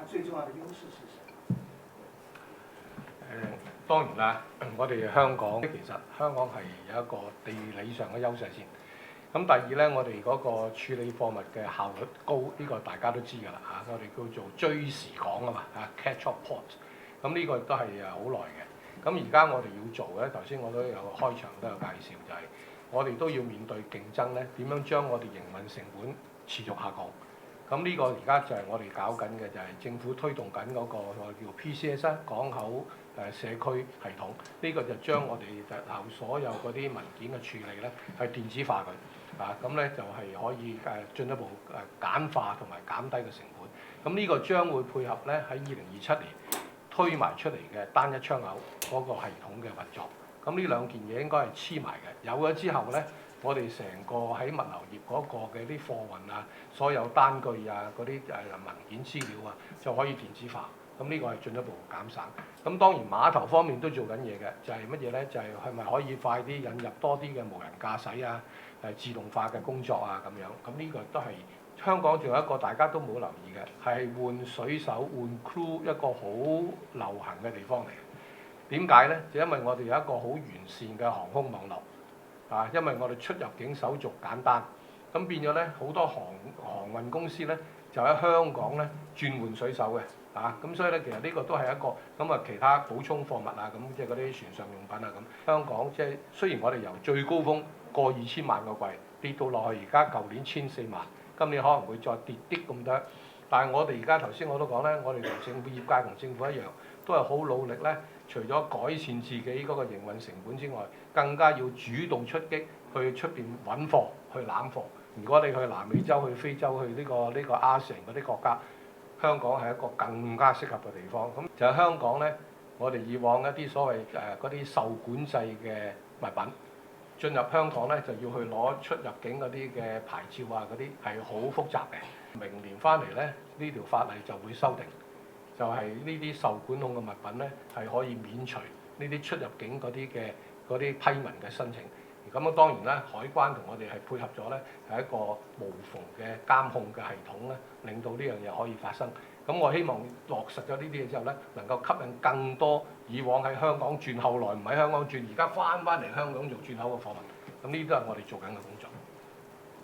它最重要的優勢是什麼？當然啦，我哋香港其實香港係有一個地理上嘅優勢先。咁第二咧，我哋嗰個處理貨物嘅效率高，呢個大家都知㗎啦嚇。我哋叫做追時港啊嘛嚇 catch up port。咁呢個亦都係好耐嘅。咁而家我哋要做嘅，頭先我都有開場都有介紹，就係我哋都要面對競爭咧，點樣將我哋營運成本持續下降。咁呢個而家就係我哋搞緊嘅，就係政府推動緊嗰個我叫 PCS 港口社區系統。呢個就將我哋日後所有嗰啲文件嘅處理咧係電子化佢。咁咧就係可以進一步簡化同埋減低嘅成本。咁呢個將會配合咧喺2027年推埋出嚟嘅單一窗口嗰個系統嘅運作。咁呢兩件嘢應該係黐埋嘅。有咗之後咧，我哋成個喺物流業嗰個嘅啲貨運啊，所有單據啊嗰啲文件資料啊就可以電子化。咁呢個係進一步減省。咁當然碼頭方面都做緊嘢嘅，就係乜嘢咧？就係係咪可以快啲引入多啲嘅無人駕駛啊？自動化嘅工作啊咁樣，咁呢個都係香港仲有一個大家都冇留意嘅，係換水手換 crew 一個好流行嘅地方嚟。點解咧？就因為我哋有一個好完善嘅航空網絡，因為我哋出入境手續簡單，咁變咗咧好多航運公司咧就喺香港咧轉換水手嘅，咁所以咧其實呢個都係一個咁其他補充貨物啊，咁即係嗰啲船上用品啊咁。香港即係雖然我哋由最高峰過2000萬個櫃跌到落去，而家舊年1400萬，今年可能會再跌啲咁多。但係我哋而家頭先我都講咧，我哋同政府業界同政府一樣，都係好努力咧。除咗改善自己嗰個營運成本之外，更加要主動出擊去出邊揾貨，去攬貨。如果你去南美洲、去非洲、去呢個亞洲嗰啲國家，香港係一個更加適合嘅地方。咁就係香港咧，我哋以往一啲所謂嗰啲受管制嘅物品進入香港咧，就要去攞出入境嗰啲嘅牌照啊，嗰啲係好複雜嘅。明年翻嚟咧，呢條法例就會修訂，就係呢啲受管控嘅物品咧係可以免除呢啲出入境嗰啲批文嘅申請。咁啊當然啦，海關同我哋係配合咗咧，係一個無縫嘅監控嘅系統咧，令到呢樣嘢可以發生。咁我希望落實咗呢啲嘢之後咧，能夠吸引更多以往喺香港轉，後來唔喺香港轉，而家翻嚟香港做轉口嘅貨物。咁呢啲都係我哋做緊嘅工作。